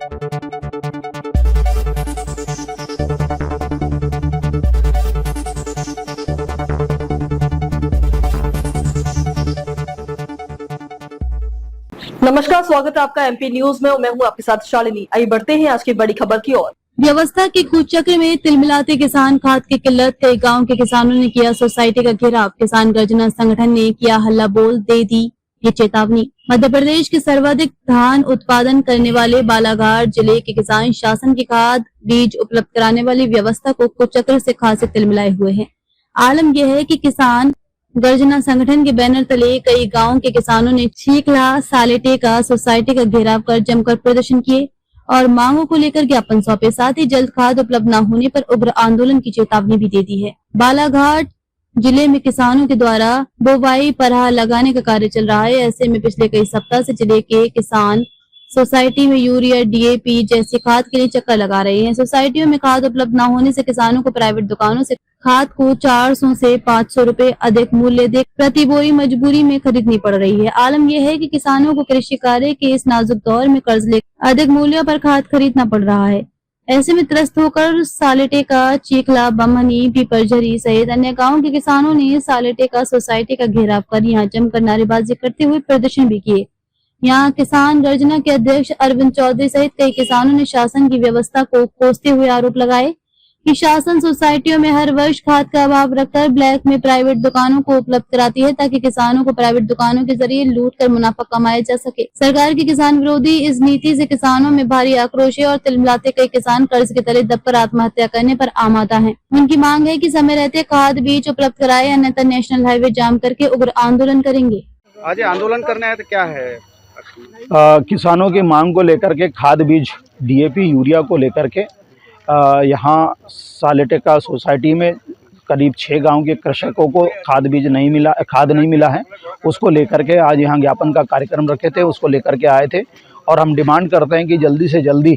नमस्कार, स्वागत है आपका एमपी न्यूज में। मैं हूं आपके साथ शालिनी। आइए बढ़ते हैं आज की बड़ी खबर की ओर। व्यवस्था के कुचक्र में तिलमिलाते किसान, खाद की किल्लत, कई गांव के किसानों ने किया सोसाइटी का घेराव। किसान गर्जना संगठन ने किया हल्ला बोल, दे दी ये चेतावनी। मध्य प्रदेश के सर्वाधिक धान उत्पादन करने वाले बालाघाट जिले के किसान शासन की खाद बीज उपलब्ध कराने वाली व्यवस्था को कुचक्र से खासे तिलमिलाए हुए हैं। आलम यह है कि किसान गर्जना संगठन के बैनर तले कई गांव के किसानों ने चीखला सालेटे का सोसाइटी का घेराव कर जमकर प्रदर्शन किए और मांगों को लेकर ज्ञापन सौंपे। साथ ही जल्द खाद उपलब्ध न होने पर उग्र आंदोलन की चेतावनी भी दे दी है। बालाघाट जिले में किसानों के द्वारा बोवाई परहा लगाने का कार्य चल रहा है। ऐसे में पिछले कई सप्ताह से जिले के किसान सोसाइटी में यूरिया, डीएपी जैसी खाद के लिए चक्कर लगा रहे हैं। सोसाइटियों में खाद उपलब्ध न होने से किसानों को प्राइवेट दुकानों से खाद को 400 से 500 रुपए अधिक मूल्य दे प्रति बोरी मजबूरी में खरीदनी पड़ रही है। आलम यह है कि किसानों को कृषि कार्य के इस नाजुक दौर में कर्ज लेकर अधिक मूल्यों पर खाद खरीदना पड़ रहा है। ऐसे में त्रस्त होकर सालेटे का, चीखला, बमनी, पीपरझरी सहित अन्य गाँव के किसानों ने सालेटे का सोसाइटी का घेराव कर यहाँ जमकर नारेबाजी करते हुए प्रदर्शन भी किए। यहाँ किसान गर्जना के अध्यक्ष अरविंद चौधरी सहित कई किसानों ने शासन की व्यवस्था को कोसते हुए आरोप लगाए कि शासन सोसाइटियों में हर वर्ष खाद का अभाव रखकर ब्लैक में प्राइवेट दुकानों को उपलब्ध कराती है ताकि किसानों को प्राइवेट दुकानों के जरिए लूट कर मुनाफा कमाया जा सके। सरकार की किसान विरोधी इस नीति से किसानों में भारी आक्रोश है और तिलमिलाते कई किसान कर्ज के तले दबकर आत्महत्या करने पर आमादा हैं। उनकी मांग है कि समय रहते खाद बीज उपलब्ध कराए, अन्यथा नेशनल हाईवे जाम करके उग्र आंदोलन करेंगे। आज आंदोलन करना है तो क्या है? किसानों की मांग को लेकर के खाद बीज, डीएपी, यूरिया को लेकर के यहाँ सालेटे का सोसाइटी में करीब 6 गांव के कृषकों को खाद नहीं मिला है। उसको लेकर के आज यहाँ ज्ञापन का कार्यक्रम रखे थे, उसको लेकर के आए थे और हम डिमांड करते हैं कि जल्दी से जल्दी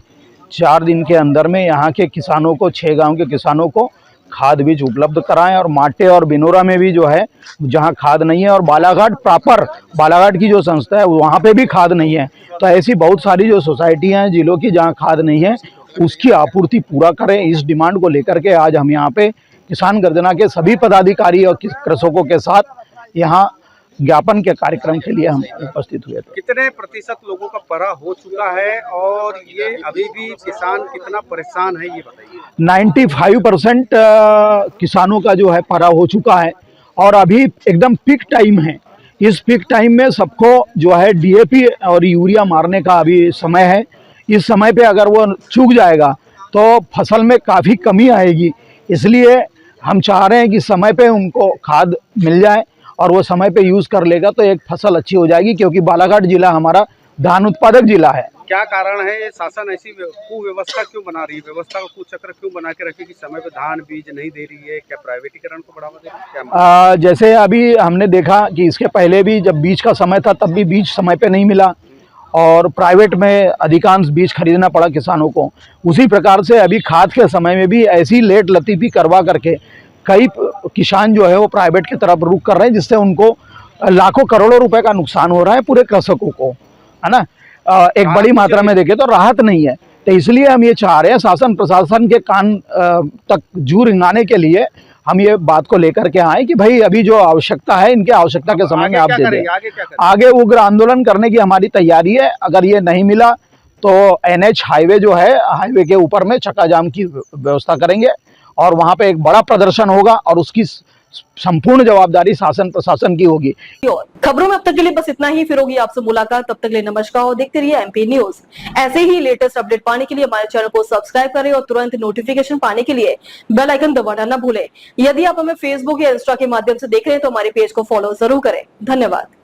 4 दिन के अंदर में यहाँ के किसानों को, 6 गांव के किसानों को खाद बीज उपलब्ध कराएं और माटे और बिनोरा में भी जो है जहां खाद नहीं है और बालाघाट की जो संस्था है वहां पे भी खाद नहीं है। तो ऐसी बहुत सारी जो सोसाइटियां हैं जिलों की जहां खाद नहीं है उसकी आपूर्ति पूरा करें। इस डिमांड को लेकर के आज हम यहाँ पे किसान गर्जना के सभी पदाधिकारी और कृषकों के साथ यहाँ ज्ञापन के कार्यक्रम के लिए हम उपस्थित हुए थे। कितने प्रतिशत लोगों का परा हो चुका है और ये अभी भी किसान कितना परेशान है ये बताइए। 95% किसानों का जो है परा हो चुका है और अभी एकदम पीक टाइम है। इस पीक टाइम में सबको जो है डीएपी और यूरिया मारने का अभी समय है। इस समय पे अगर वो चूक जाएगा तो फसल में काफ़ी कमी आएगी। इसलिए हम चाह रहे हैं कि समय पे उनको खाद मिल जाए और वो समय पे यूज़ कर लेगा तो एक फसल अच्छी हो जाएगी, क्योंकि बालाघाट जिला हमारा धान उत्पादक जिला है। क्या कारण है ये शासन ऐसी कुव्यवस्था क्यों बना रही है? व्यवस्था को कुचक्र क्यों बना के रखी कि समय पे धान बीज नहीं दे रही है? क्या प्राइवेटीकरण को बढ़ावा दे रही है? जैसे अभी हमने देखा कि इसके पहले भी जब बीज का समय था तब भी बीज समय पे नहीं मिला और प्राइवेट में अधिकांश बीज खरीदना पड़ा किसानों को। उसी प्रकार से अभी खाद के समय में भी ऐसी लेट लतीफ़ी करवा करके कई किसान जो है वो प्राइवेट की तरफ रुख कर रहे हैं, जिससे उनको लाखों करोड़ों रुपए का नुकसान हो रहा है पूरे कृषकों को, है ना। एक बड़ी मात्रा में देखें तो राहत नहीं है। तो इसलिए हम ये चाह रहे हैं शासन प्रशासन के कान तक जू रिंगाने के लिए हम ये बात को लेकर के आए कि भाई अभी जो आवश्यकता है इनके आवश्यकता के समय में आप दे दें। आगे उग्र आंदोलन करने की हमारी तैयारी है। अगर ये नहीं मिला तो NH हाईवे जो है, हाईवे के ऊपर में चक्का जाम की व्यवस्था करेंगे और वहाँ पे एक बड़ा प्रदर्शन होगा और उसकी संपूर्ण जवाबदारी शासन प्रशासन की होगी। खबरों में अब तक के लिए बस इतना ही। फिर होगी आपसे मुलाकात, तब तक के लिए नमस्कार और देखते रहिए एमपी न्यूज। ऐसे ही लेटेस्ट अपडेट पाने के लिए हमारे चैनल को सब्सक्राइब करें और तुरंत नोटिफिकेशन पाने के लिए बेल आइकन दबाना न भूलें। यदि आप हमें फेसबुक या इंस्टा के माध्यम से देख रहे हैं तो हमारे पेज को फॉलो जरूर करें। धन्यवाद।